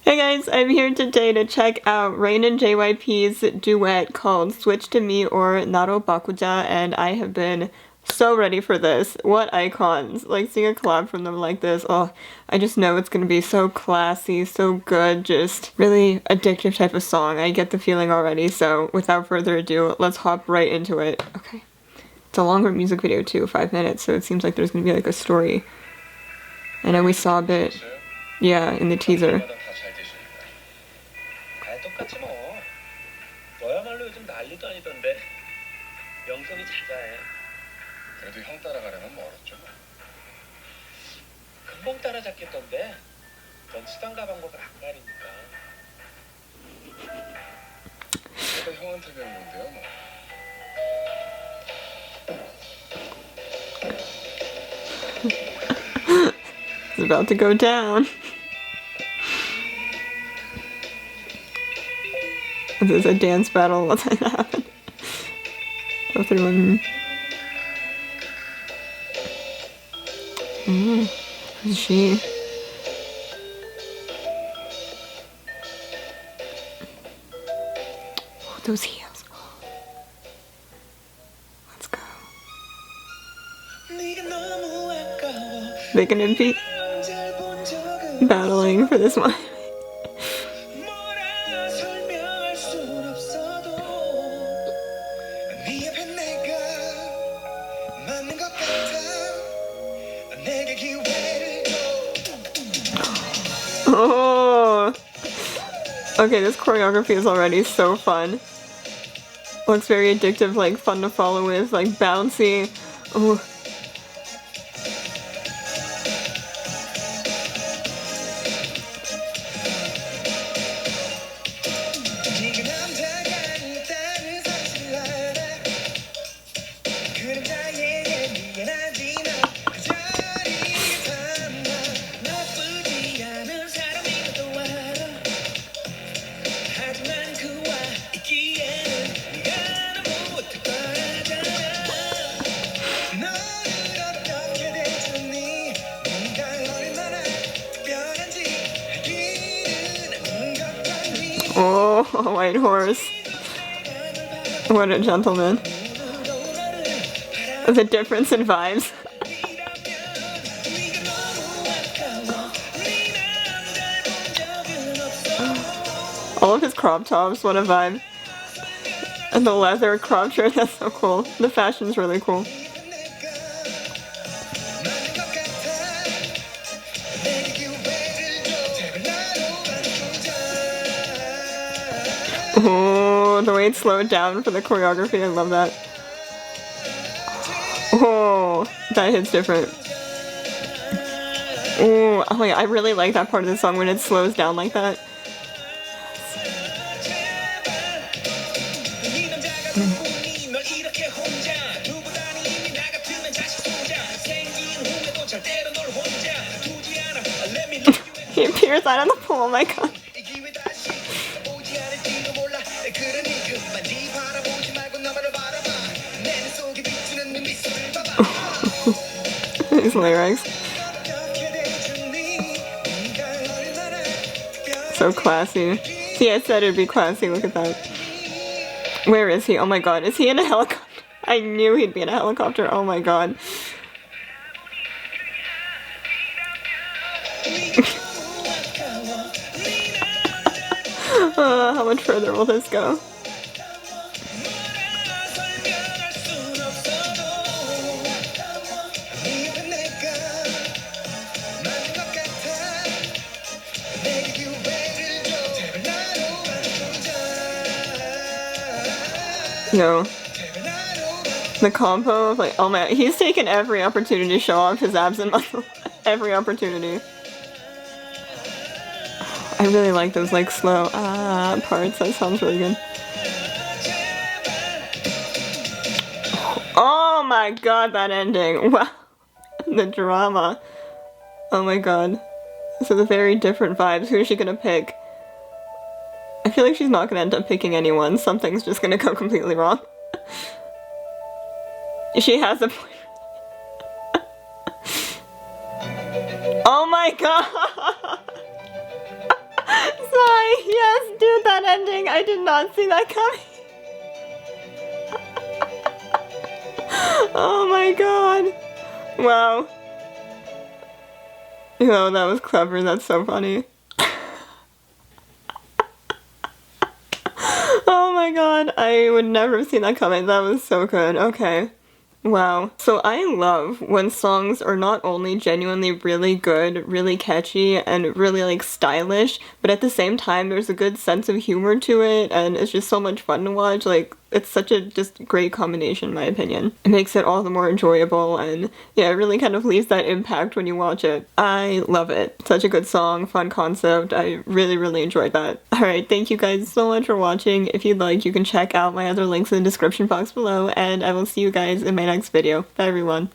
Hey guys, I'm here today to check out Rain and JYP's duet called Switch to Me or Naro Bakuja, and I have been so ready for this. What icons. Like, seeing a collab from them like this, oh, I just know it's gonna be so classy, so good, just really addictive type of song. I get the feeling already, so without further ado, let's hop right into it. Okay. It's a longer music video too, 5 minutes, so it seems like there's gonna be like a story. I know we saw a bit, yeah, in the teaser. 똑같지 뭐. 너야말로 요즘 난리도 아니던데. 영선이 자자해. 그래도 형 따라가려면 멀었죠. 금방 따라잡겠던데. 넌 수단과 방법을 안 가리니까. 그래도 형한테 배운 건데요, 뭐. It's about to go down. This is a dance battle. What's gonna happen? Go through and. Who's she? Oh, those heels. Let's go. They're gonna be battling for this one. Oh! Okay, this choreography is already so fun. Looks very addictive, like fun to follow with, like bouncy. Oh. Oh, a white horse. What a gentleman. The difference in vibes. All of his crop tops, what a vibe. And the leather crop shirt, that's so cool. The fashion's really cool. Oh, the way it slowed down for the choreography, I love that. Oh, that hits different. Oh my god, I really like that part of the song when it slows down like that. He appears out of the pool, oh my god. These lyrics. So classy. See, I said it'd be classy, look at that. Where is he? Oh my god, is he in a helicopter? I knew he'd be in a helicopter, oh my god. How much further will this go? No. The combo of like, oh my, he's taken every opportunity to show off his abs and muscle. Every opportunity. I really like those like slow parts, that sounds really good. Oh my god, that ending. Wow. The drama. Oh my god. So the very different vibes. Who is she gonna pick? I feel like she's not gonna end up picking anyone. Something's just gonna go completely wrong. She has a point. Oh my god! ending. I did not see that coming. Oh my god. Wow. Oh, that was clever. That's so funny. Oh my god. I would never have seen that coming. That was so good. Okay. Wow. So I love when songs are not only genuinely really good, really catchy, and really like stylish, but at the same time there's a good sense of humor to it, and it's just so much fun to watch. Like, it's such a just great combination in my opinion. It makes it all the more enjoyable, and yeah, it really kind of leaves that impact when you watch it. I love it. Such a good song, fun concept. I really, really enjoyed that. Alright, thank you guys so much for watching. If you'd like, you can check out my other links in the description box below, and I will see you guys in my next video. Bye everyone.